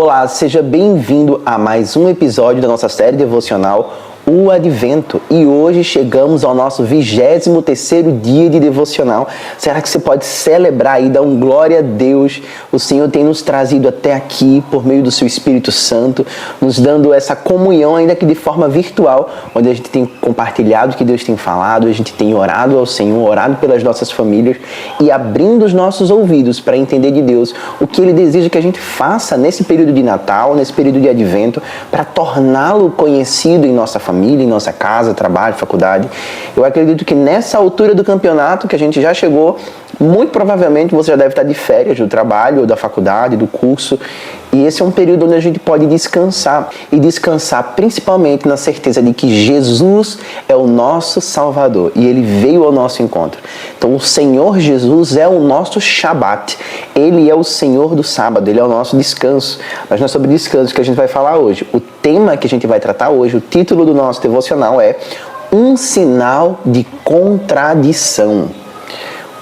Olá, seja bem-vindo a mais um episódio da nossa série devocional O Advento, e hoje chegamos ao nosso 23º dia de devocional. Será que você pode celebrar e dar um glória a Deus? O Senhor tem nos trazido até aqui por meio do seu Espírito Santo, nos dando essa comunhão, ainda que de forma virtual, onde a gente tem compartilhado o que Deus tem falado, a gente tem orado ao Senhor, orado pelas nossas famílias e abrindo os nossos ouvidos para entender de Deus o que Ele deseja que a gente faça nesse período de Natal, nesse período de Advento, para torná-lo conhecido em nossa família, em nossa casa, trabalho, faculdade. Eu acredito que nessa altura do campeonato que a gente já chegou, muito provavelmente você já deve estar de férias do trabalho, ou da faculdade, do curso, e esse é um período onde a gente pode descansar, e descansar principalmente na certeza de que Jesus é o nosso Salvador, e Ele veio ao nosso encontro. Então o Senhor Jesus é o nosso Shabat, Ele é o Senhor do sábado, Ele é o nosso descanso. Mas não é sobre descanso que a gente vai falar hoje. O tema que a gente vai tratar hoje, o título do nosso devocional é Um Sinal de Contradição.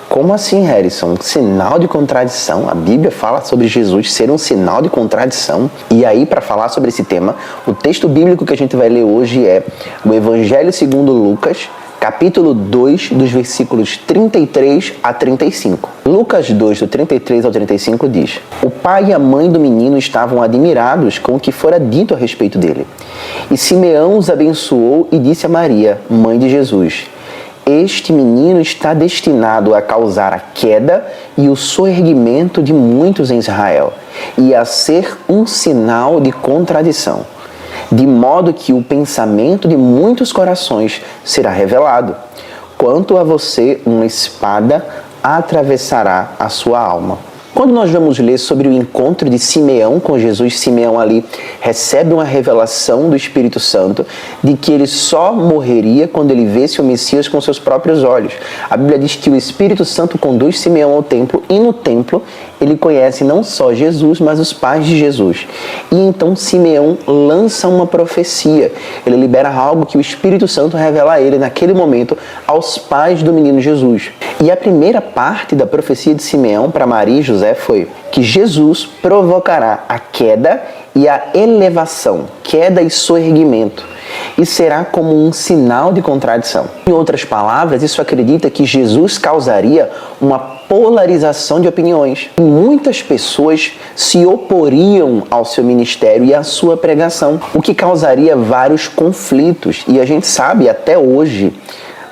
Como assim, Harrison? Um sinal de contradição? A Bíblia fala sobre Jesus ser um sinal de contradição. E aí, para falar sobre esse tema, o texto bíblico que a gente vai ler hoje é o Evangelho segundo Lucas, capítulo 2, dos versículos 33 a 35. Lucas 2, do 33 ao 35 diz: O pai e a mãe do menino estavam admirados com o que fora dito a respeito dele. E Simeão os abençoou e disse a Maria, mãe de Jesus: Este menino está destinado a causar a queda e o soerguimento de muitos em Israel, e a ser um sinal de contradição, de modo que o pensamento de muitos corações será revelado. Quanto a você, uma espada atravessará a sua alma. Quando nós vamos ler sobre o encontro de Simeão com Jesus, Simeão ali recebe uma revelação do Espírito Santo de que ele só morreria quando ele visse o Messias com seus próprios olhos. A Bíblia diz que o Espírito Santo conduz Simeão ao templo, e no templo ele conhece não só Jesus, mas os pais de Jesus. E então Simeão lança uma profecia. Ele libera algo que o Espírito Santo revela a ele naquele momento aos pais do menino Jesus. E a primeira parte da profecia de Simeão para Maria e José foi que Jesus provocará a queda e a elevação, queda e soerguimento, e será como um sinal de contradição. Em outras palavras, isso acredita que Jesus causaria uma polarização de opiniões. E muitas pessoas se oporiam ao seu ministério e à sua pregação, o que causaria vários conflitos. E a gente sabe até hoje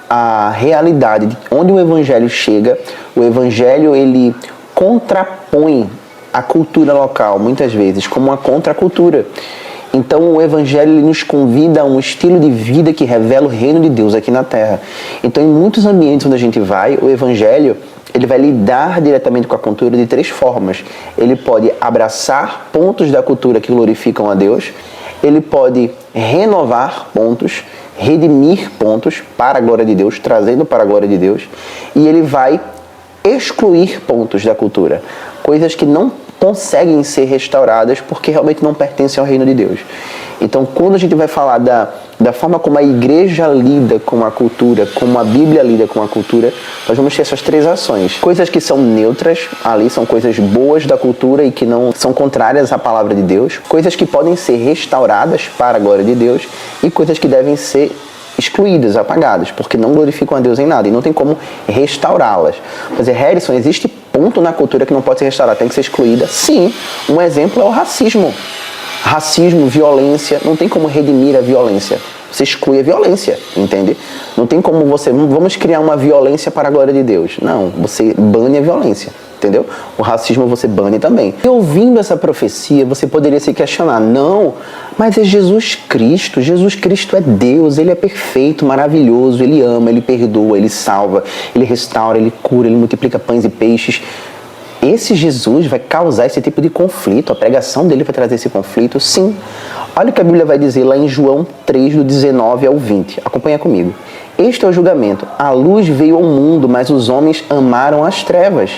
a realidade de onde o Evangelho chega. O Evangelho, ele contrapõe a cultura local, muitas vezes, como uma contracultura. Então o Evangelho ele nos convida a um estilo de vida que revela o reino de Deus aqui na Terra. Então em muitos ambientes onde a gente vai, o Evangelho ele vai lidar diretamente com a cultura de três formas. Ele pode abraçar pontos da cultura que glorificam a Deus, ele pode renovar pontos, redimir pontos para a glória de Deus, trazendo para a glória de Deus, e ele vai excluir pontos da cultura, coisas que não conseguem ser restauradas porque realmente não pertencem ao reino de Deus. Então, quando a gente vai falar da forma como a igreja lida com a cultura, como a Bíblia lida com a cultura, nós vamos ter essas três ações. Coisas que são neutras, ali são coisas boas da cultura e que não são contrárias à palavra de Deus. Coisas que podem ser restauradas para a glória de Deus e coisas que devem ser excluídas, apagadas, porque não glorificam a Deus em nada e não tem como restaurá-las. Mas, Harrison, existe ponto na cultura que não pode ser restaurado, tem que ser excluída? Sim. Um exemplo é o racismo. Racismo, violência, não tem como redimir a violência. Você exclui a violência, entende? Não tem como vamos criar uma violência para a glória de Deus. Não, você bane a violência, entendeu? O racismo você bane também. E ouvindo essa profecia, você poderia se questionar, não, mas é Jesus Cristo é Deus, Ele é perfeito, maravilhoso, Ele ama, Ele perdoa, Ele salva, Ele restaura, Ele cura, Ele multiplica pães e peixes. Esse Jesus vai causar esse tipo de conflito, a pregação dele vai trazer esse conflito? Sim. Olha o que a Bíblia vai dizer lá em João 3, do 19 ao 20. Acompanha comigo. Este é o julgamento. A luz veio ao mundo, mas os homens amaram as trevas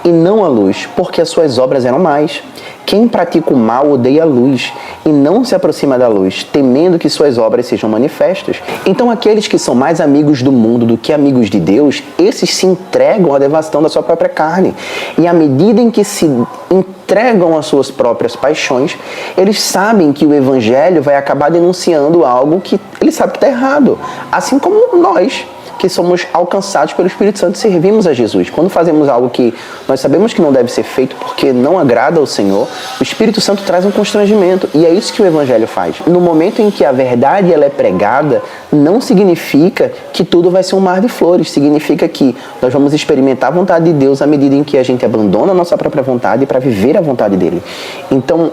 e não a luz, porque as suas obras eram más. Quem pratica o mal odeia a luz e não se aproxima da luz, temendo que suas obras sejam manifestas. Então aqueles que são mais amigos do mundo do que amigos de Deus, esses se entregam à devastação da sua própria carne. E à medida em que se entregam às suas próprias paixões, eles sabem que o Evangelho vai acabar denunciando algo que eles sabem que está errado. Assim como nós, que somos alcançados pelo Espírito Santo e servimos a Jesus. Quando fazemos algo que nós sabemos que não deve ser feito porque não agrada ao Senhor, o Espírito Santo traz um constrangimento. E é isso que o Evangelho faz. No momento em que a verdade ela é pregada, não significa que tudo vai ser um mar de flores. Significa que nós vamos experimentar a vontade de Deus à medida em que a gente abandona a nossa própria vontade para viver a vontade dele. Então,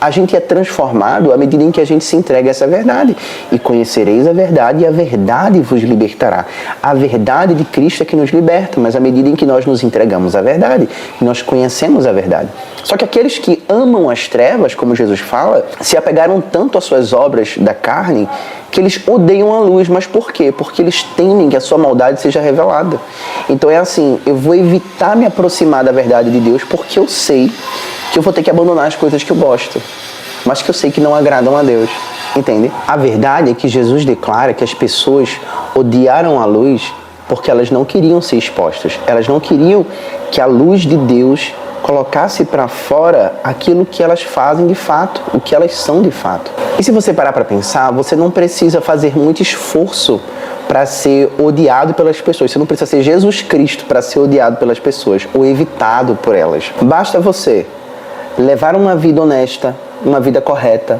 a gente é transformado à medida em que a gente se entrega a essa verdade. E conhecereis a verdade, e a verdade vos libertará. A verdade de Cristo é que nos liberta, mas à medida em que nós nos entregamos à verdade, nós conhecemos a verdade. Só que aqueles que amam as trevas, como Jesus fala, se apegaram tanto às suas obras da carne, que eles odeiam a luz. Mas por quê? Porque eles temem que a sua maldade seja revelada. Então é assim, eu vou evitar me aproximar da verdade de Deus porque eu sei que eu vou ter que abandonar as coisas que eu gosto, mas que eu sei que não agradam a Deus, entende? A verdade é que Jesus declara que as pessoas odiaram a luz porque elas não queriam ser expostas. Elas não queriam que a luz de Deus colocasse para fora aquilo que elas fazem de fato, o que elas são de fato. E se você parar para pensar, você não precisa fazer muito esforço para ser odiado pelas pessoas. Você não precisa ser Jesus Cristo para ser odiado pelas pessoas ou evitado por elas. Basta você levar uma vida honesta, uma vida correta,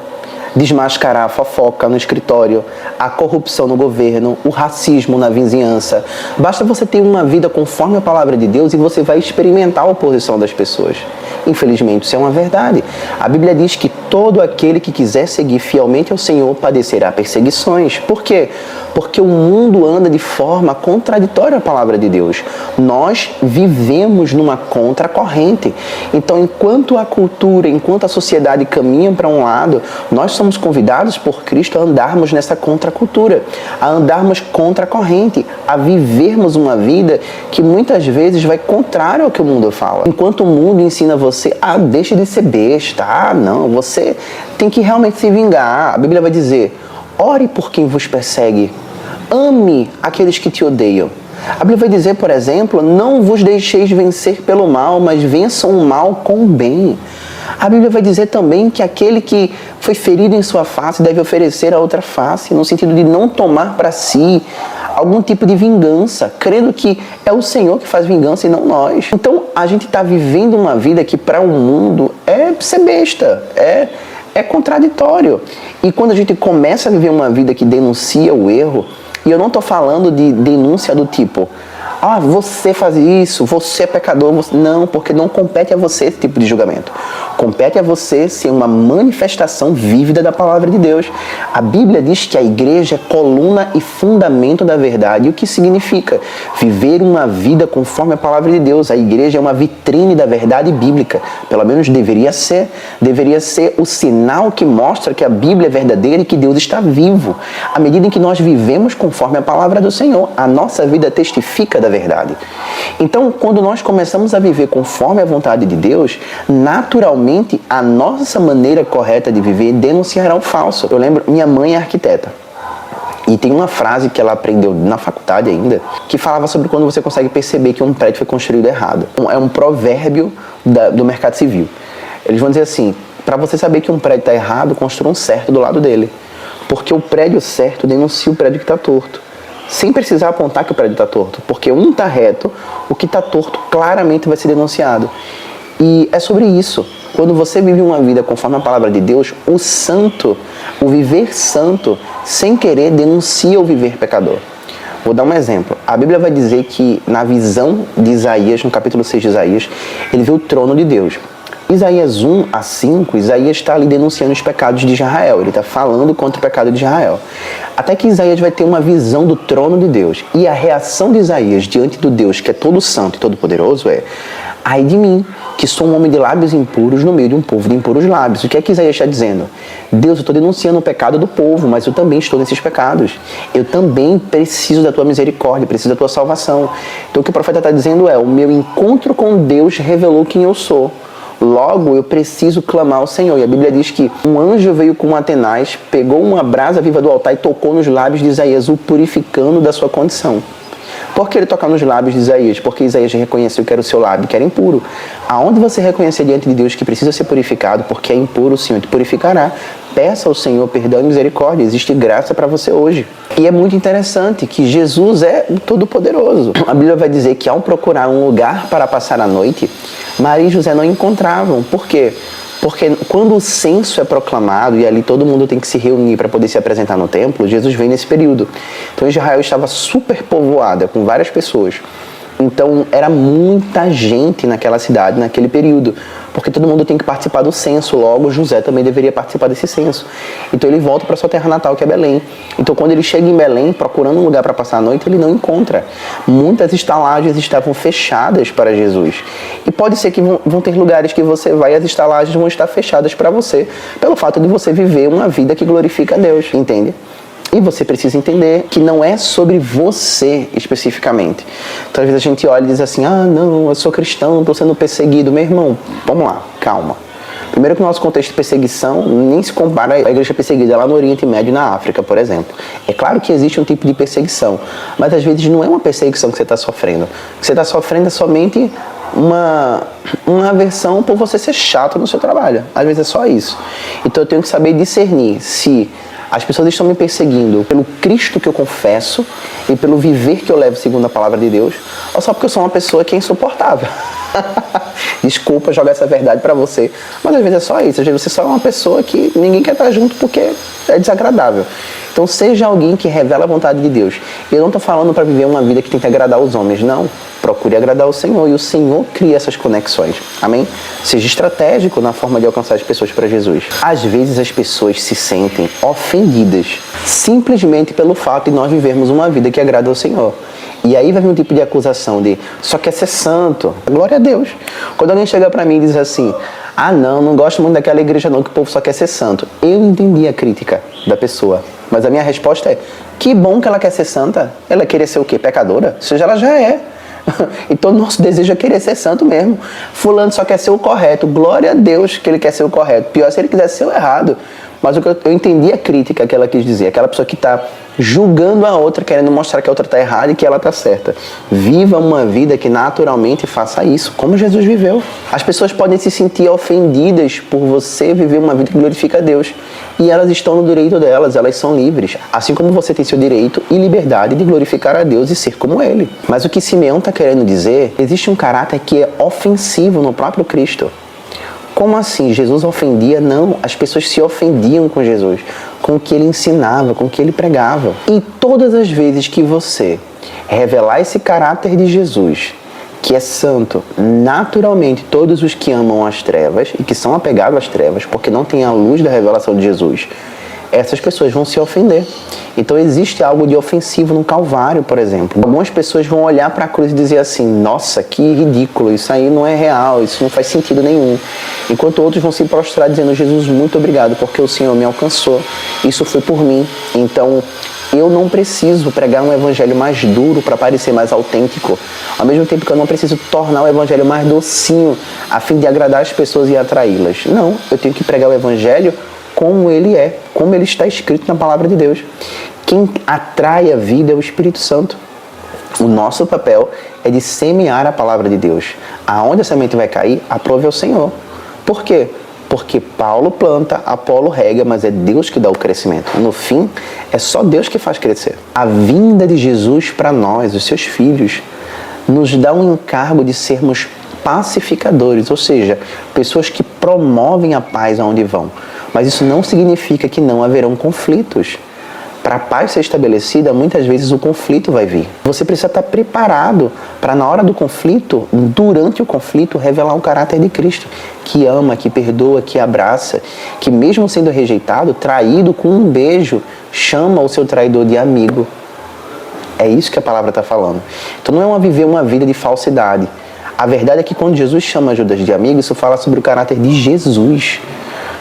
desmascarar a fofoca no escritório, a corrupção no governo, o racismo na vizinhança. Basta você ter uma vida conforme a palavra de Deus e você vai experimentar a oposição das pessoas. Infelizmente, isso é uma verdade. A Bíblia diz que todo aquele que quiser seguir fielmente ao Senhor padecerá perseguições. Por quê? Porque o mundo anda de forma contraditória à palavra de Deus. Nós vivemos numa contracorrente. Então, enquanto a cultura, enquanto a sociedade caminha para um lado, nós somos convidados por Cristo a andarmos nessa contracultura, a andarmos contra a corrente, a vivermos uma vida que muitas vezes vai contrário ao que o mundo fala. Enquanto o mundo ensina você, deixe de ser besta, não, você tem que realmente se vingar. A Bíblia vai dizer, ore por quem vos persegue, ame aqueles que te odeiam. A Bíblia vai dizer, por exemplo, não vos deixeis vencer pelo mal, mas vençam o mal com o bem. A Bíblia vai dizer também que aquele que foi ferido em sua face deve oferecer a outra face, no sentido de não tomar para si algum tipo de vingança, crendo que é o Senhor que faz vingança e não nós. Então, a gente está vivendo uma vida que para o mundo é ser besta, é contraditório. E quando a gente começa a viver uma vida que denuncia o erro, e eu não estou falando de denúncia do tipo, você faz isso, você é pecador. Não, porque não compete a você esse tipo de julgamento. Compete a você ser uma manifestação vívida da palavra de Deus. A Bíblia diz que a igreja é coluna e fundamento da verdade. E o que significa? Viver uma vida conforme a palavra de Deus. A igreja é uma vitrine da verdade bíblica. Pelo menos deveria ser. Deveria ser o sinal que mostra que a Bíblia é verdadeira e que Deus está vivo. À medida em que nós vivemos conforme a palavra do Senhor, a nossa vida testifica da verdade. Então, quando nós começamos a viver conforme a vontade de Deus, naturalmente a nossa maneira correta de viver denunciará o falso. Eu lembro, minha mãe é arquiteta. E tem uma frase que ela aprendeu na faculdade ainda, que falava sobre quando você consegue perceber que um prédio foi construído errado. É um provérbio do mercado civil. Eles vão dizer assim, para você saber que um prédio está errado, construa um certo do lado dele. Porque o prédio certo denuncia o prédio que está torto. Sem precisar apontar que o prédio está torto, porque um está reto, o que está torto claramente vai ser denunciado. E é sobre isso. Quando você vive uma vida conforme a palavra de Deus, o santo, o viver santo, sem querer, denuncia o viver pecador. Vou dar um exemplo. A Bíblia vai dizer que na visão de Isaías, no capítulo 6 de Isaías, ele vê o trono de Deus. Isaías 1 a 5, Isaías está ali denunciando os pecados de Israel. Ele está falando contra o pecado de Israel. Até que Isaías vai ter uma visão do trono de Deus. E a reação de Isaías diante do Deus que é todo santo e todo poderoso é: ai de mim, que sou um homem de lábios impuros no meio de um povo de impuros lábios. O que é que Isaías está dizendo? Deus, eu estou denunciando o pecado do povo, mas eu também estou nesses pecados. Eu também preciso da tua misericórdia, preciso da tua salvação. Então o que o profeta está dizendo é: o meu encontro com Deus revelou quem eu sou. Logo, eu preciso clamar ao Senhor. E a Bíblia diz que um anjo veio com uma tenaz, pegou uma brasa viva do altar e tocou nos lábios de Isaías, o purificando da sua condição. Por que ele tocar nos lábios de Isaías? Porque Isaías reconheceu que era o seu lábio, que era impuro. Aonde você reconhecer diante de Deus que precisa ser purificado, porque é impuro, o Senhor te purificará. Peça ao Senhor perdão e misericórdia. Existe graça para você hoje. E é muito interessante que Jesus é o Todo-Poderoso. A Bíblia vai dizer que ao procurar um lugar para passar a noite, Maria e José não encontravam. Por quê? Porque quando o censo é proclamado e ali todo mundo tem que se reunir para poder se apresentar no templo, Jesus vem nesse período. Então Israel estava super povoada, com várias pessoas. Então era muita gente naquela cidade, naquele período, porque todo mundo tem que participar do censo, logo José também deveria participar desse censo. Então ele volta para sua terra natal, que é Belém. Então quando ele chega em Belém, procurando um lugar para passar a noite, ele não encontra. Muitas estalagens estavam fechadas para Jesus. E pode ser que vão ter lugares que você vai e as estalagens vão estar fechadas para você, pelo fato de você viver uma vida que glorifica a Deus, entende? E você precisa entender que não é sobre você especificamente. Então, às vezes a gente olha e diz assim, não, eu sou cristão, estou sendo perseguido. Meu irmão, vamos lá, calma. Primeiro que o nosso contexto de perseguição nem se compara à igreja perseguida lá no Oriente Médio e na África, por exemplo. É claro que existe um tipo de perseguição, mas às vezes não é uma perseguição que você está sofrendo. O que você está sofrendo é somente uma aversão por você ser chato no seu trabalho. Às vezes é só isso. Então eu tenho que saber discernir se as pessoas estão me perseguindo pelo Cristo que eu confesso e pelo viver que eu levo segundo a palavra de Deus, ou só porque eu sou uma pessoa que é insuportável. Desculpa jogar essa verdade pra você, mas às vezes é só isso. Às vezes você só é uma pessoa que ninguém quer estar junto porque é desagradável. Então seja alguém que revela a vontade de Deus. E eu não estou falando para viver uma vida que tenta agradar os homens, não. Procure agradar o Senhor e o Senhor cria essas conexões. Amém? Seja estratégico na forma de alcançar as pessoas para Jesus. Às vezes as pessoas se sentem ofendidas simplesmente pelo fato de nós vivermos uma vida que agrada ao Senhor. E aí vai vir um tipo de acusação de só quer ser santo. Glória a Deus. Quando alguém chega para mim e diz assim, não gosto muito daquela igreja não, que o povo só quer ser santo. Eu entendi a crítica da pessoa. Mas a minha resposta é, que bom que ela quer ser santa. Ela querer ser o quê? Pecadora? Ou seja, ela já é. Então nosso desejo é querer ser santo mesmo. Fulano só quer ser o correto. Glória a Deus que ele quer ser o correto. Pior se ele quiser ser o errado. Mas eu entendi a crítica que ela quis dizer. Aquela pessoa que está julgando a outra, querendo mostrar que a outra está errada e que ela está certa. Viva uma vida que naturalmente faça isso, como Jesus viveu. As pessoas podem se sentir ofendidas por você viver uma vida que glorifica a Deus. E elas estão no direito delas, elas são livres. Assim como você tem seu direito e liberdade de glorificar a Deus e ser como Ele. Mas o que Simeão está querendo dizer, existe um caráter que é ofensivo no próprio Cristo. Como assim? Jesus ofendia? Não, as pessoas se ofendiam com Jesus, com o que ele ensinava, com o que ele pregava. E todas as vezes que você revelar esse caráter de Jesus, que é santo, naturalmente todos os que amam as trevas e que são apegados às trevas, porque não têm a luz da revelação de Jesus, essas pessoas vão se ofender. Então existe algo de ofensivo no Calvário, por exemplo. Algumas pessoas vão olhar para a cruz e dizer assim, nossa, que ridículo, isso aí não é real, isso não faz sentido nenhum. Enquanto outros vão se prostrar dizendo, Jesus, muito obrigado, porque o Senhor me alcançou, isso foi por mim. Então eu não preciso pregar um evangelho mais duro para parecer mais autêntico, ao mesmo tempo que eu não preciso tornar o evangelho mais docinho, a fim de agradar as pessoas e atraí-las. Não, eu tenho que pregar o evangelho como ele é, como ele está escrito na palavra de Deus. Quem atrai a vida é o Espírito Santo. O nosso papel é de semear a palavra de Deus. Aonde a semente vai cair, aprove ao Senhor. Por quê? Porque Paulo planta, Apolo rega, mas é Deus que dá o crescimento. No fim, é só Deus que faz crescer. A vinda de Jesus para nós, os seus filhos, nos dá um encargo de sermos pacificadores, ou seja, pessoas que promovem a paz aonde vão. Mas isso não significa que não haverão conflitos. Para a paz ser estabelecida, muitas vezes o conflito vai vir. Você precisa estar preparado para, na hora do conflito, durante o conflito, revelar o caráter de Cristo, que ama, que perdoa, que abraça, que mesmo sendo rejeitado, traído com um beijo, chama o seu traidor de amigo. É isso que a palavra está falando. Então não é viver uma vida de falsidade. A verdade é que quando Jesus chama Judas de amigo, isso fala sobre o caráter de Jesus.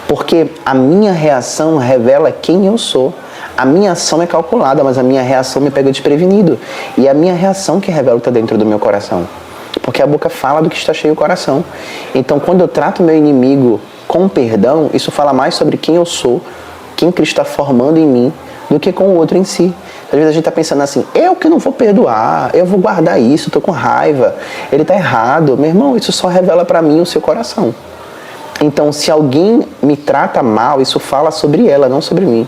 Porque a minha reação revela quem eu sou. A minha ação é calculada, mas a minha reação me pega desprevenido. E é a minha reação que revela o que está dentro do meu coração. porque a boca fala do que está cheio o coração. Então, quando eu trato meu inimigo com perdão, isso fala mais sobre quem eu sou, quem Cristo está formando em mim, do que com o outro em si. Às vezes a gente está pensando assim, eu que não vou perdoar, eu vou guardar isso, estou com raiva, ele está errado. Meu irmão, isso só revela para mim o seu coração. Então, se alguém me trata mal, isso fala sobre ela, não sobre mim.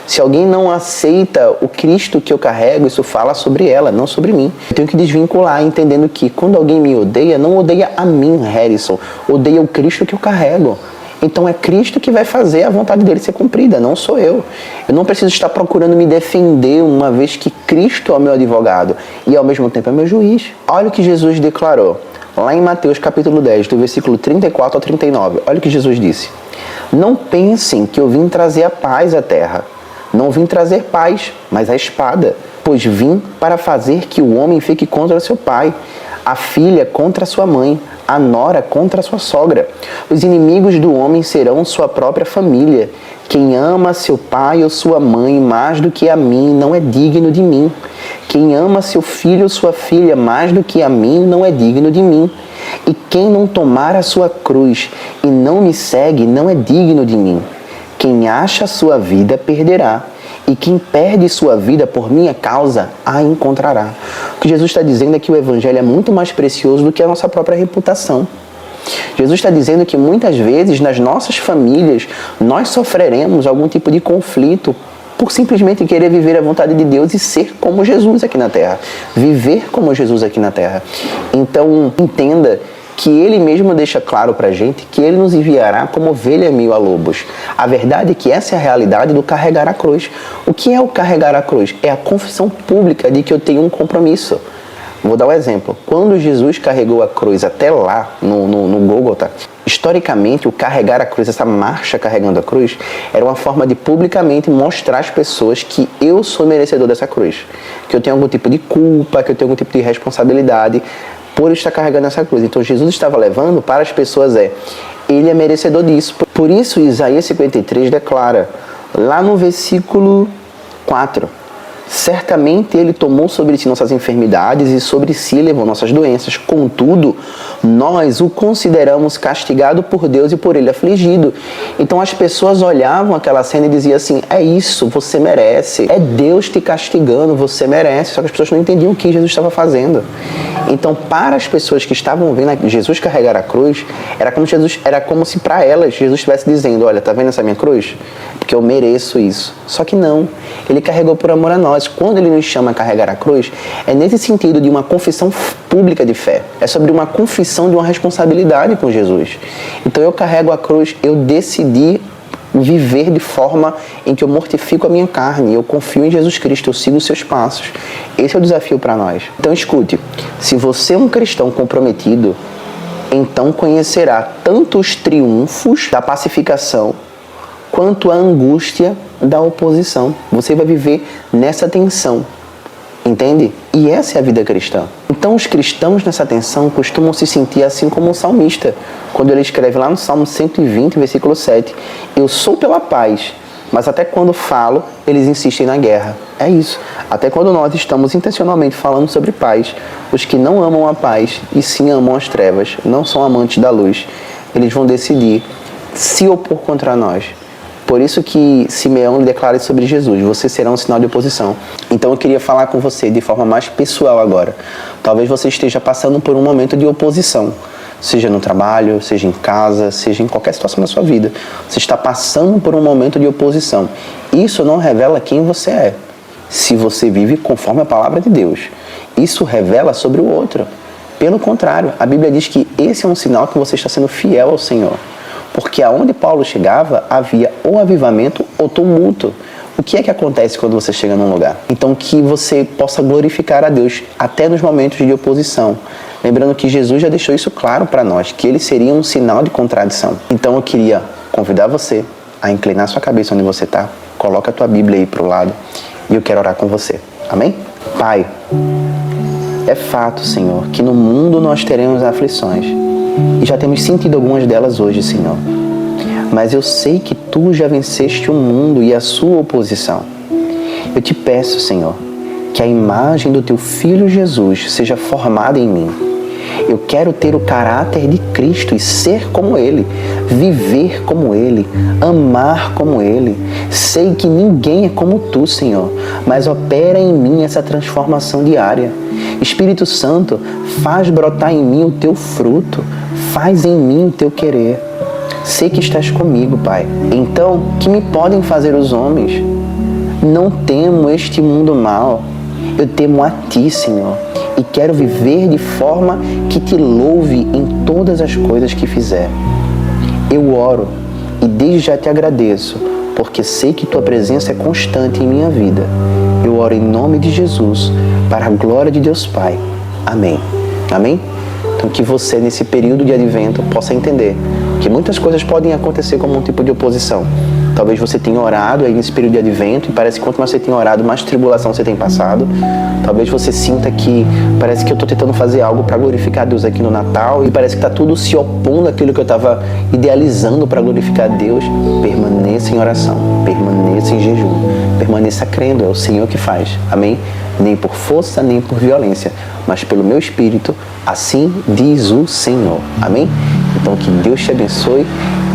Se alguém não aceita o Cristo que eu carrego, isso fala sobre ela, não sobre mim. Eu tenho que desvincular, entendendo que quando alguém me odeia, não odeia a mim, Harrison, odeia o Cristo que eu carrego. Então é Cristo que vai fazer a vontade dele ser cumprida, não sou eu. Eu não preciso estar procurando me defender, uma vez que Cristo é o meu advogado e ao mesmo tempo é meu juiz. Olha o que Jesus declarou, lá em Mateus capítulo 10, do versículo 34 ao 39. Olha o que Jesus disse. Não pensem que eu vim trazer a paz à terra. Não vim trazer paz, mas a espada. Pois vim para fazer que o homem fique contra seu pai, a filha contra sua mãe, a nora contra sua sogra. Os inimigos do homem serão sua própria família. Quem ama seu pai ou sua mãe mais do que a mim não é digno de mim. Quem ama seu filho ou sua filha mais do que a mim não é digno de mim. E quem não tomar a sua cruz e não me segue não é digno de mim. Quem acha sua vida perderá, e quem perde sua vida por minha causa a encontrará. O que Jesus está dizendo é que o Evangelho é muito mais precioso do que a nossa própria reputação. Jesus está dizendo que muitas vezes nas nossas famílias nós sofreremos algum tipo de conflito por simplesmente querer viver a vontade de Deus e ser como Jesus aqui na Terra. Viver como Jesus aqui na Terra. Então, entenda que Ele mesmo deixa claro pra gente que Ele nos enviará como ovelha em meio a lobos. A verdade é que essa é a realidade do carregar a cruz. O que é o carregar a cruz? É a confissão pública de que eu tenho um compromisso. Vou dar um exemplo. Quando Jesus carregou a cruz até lá, no Gólgota, historicamente, o carregar a cruz, essa marcha carregando a cruz, era uma forma de publicamente mostrar às pessoas que eu sou merecedor dessa cruz. Que eu tenho algum tipo de culpa, que eu tenho algum tipo de responsabilidade por estar carregando essa cruz. Então Jesus estava levando para as pessoas ele é merecedor disso. Por isso Isaías 53 declara, lá no versículo 4, certamente ele tomou sobre si nossas enfermidades e sobre si levou nossas doenças. Contudo, nós o consideramos castigado por Deus e por ele afligido. Então as pessoas olhavam aquela cena e diziam assim, é isso, você merece. É Deus te castigando, você merece. Só que as pessoas não entendiam o que Jesus estava fazendo. Então, para as pessoas que estavam vendo Jesus carregar a cruz, era como se para elas Jesus estivesse dizendo, olha, tá vendo essa minha cruz? Porque eu mereço isso. Só que não. Ele carregou por amor a nós. Quando ele nos chama a carregar a cruz, é nesse sentido de uma confissão pública de fé. É sobre uma confissão de uma responsabilidade com Jesus. Então eu carrego a cruz, eu decidi viver de forma em que eu mortifico a minha carne, eu confio em Jesus Cristo, eu sigo os seus passos. Esse é o desafio para nós. Então escute, se você é um cristão comprometido, então conhecerá tanto os triunfos da pacificação, quanto a angústia da oposição. Você vai viver nessa tensão, entende? E essa é a vida cristã. Então os cristãos nessa tensão costumam se sentir assim como o salmista, quando ele escreve lá no Salmo 120, versículo 7, eu sou pela paz, mas até quando falo, eles insistem na guerra. É isso. Até quando nós estamos intencionalmente falando sobre paz, os que não amam a paz e sim amam as trevas, não são amantes da luz, eles vão decidir se opor contra nós. Por isso que Simeão declara sobre Jesus, você será um sinal de oposição. Então eu queria falar com você de forma mais pessoal agora. Talvez você esteja passando por um momento de oposição, seja no trabalho, seja em casa, seja em qualquer situação da sua vida. Você está passando por um momento de oposição. Isso não revela quem você é, se você vive conforme a palavra de Deus. Isso revela sobre o outro. Pelo contrário, a Bíblia diz que esse é um sinal que você está sendo fiel ao Senhor. Porque aonde Paulo chegava, havia ou avivamento ou tumulto. O que é que acontece quando você chega num lugar? Então que você possa glorificar a Deus até nos momentos de oposição. Lembrando que Jesus já deixou isso claro para nós, que ele seria um sinal de contradição. Então eu queria convidar você a inclinar sua cabeça onde você está. Coloca a tua Bíblia aí para o lado e eu quero orar com você. Amém? Pai, é fato, Senhor, que no mundo nós teremos aflições. E já temos sentido algumas delas hoje, Senhor. Mas eu sei que Tu já venceste o mundo e a sua oposição. Eu te peço, Senhor, que a imagem do Teu Filho Jesus seja formada em mim Eu quero ter o caráter de Cristo e ser como Ele, viver como Ele, amar como Ele. Sei que ninguém é como Tu, Senhor, mas opera em mim essa transformação diária. Espírito Santo, faz brotar em mim o Teu fruto, faz em mim o Teu querer. Sei que estás comigo, Pai. Então, que me podem fazer os homens? Não temo este mundo mau. Eu temo a Ti, Senhor, e quero viver de forma que Te louve em todas as coisas que fizer. Eu oro e desde já Te agradeço, porque sei que Tua presença é constante em minha vida. Eu oro em nome de Jesus, para a glória de Deus Pai. Amém. Amém? Então que você, nesse período de advento, possa entender que muitas coisas podem acontecer como um tipo de oposição. Talvez você tenha orado aí nesse período de advento e parece que quanto mais você tem orado, mais tribulação você tem passado. Talvez você sinta que parece que eu estou tentando fazer algo para glorificar Deus aqui no Natal e parece que está tudo se opondo àquilo que eu estava idealizando para glorificar Deus. Permaneça em oração, permaneça em jejum, permaneça crendo, é o Senhor que faz. Amém? Nem por força, nem por violência, mas pelo meu Espírito, assim diz o Senhor. Amém? Então que Deus te abençoe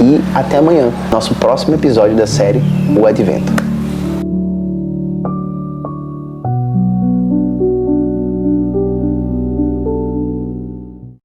e até amanhã, nosso próximo episódio da série O Advento.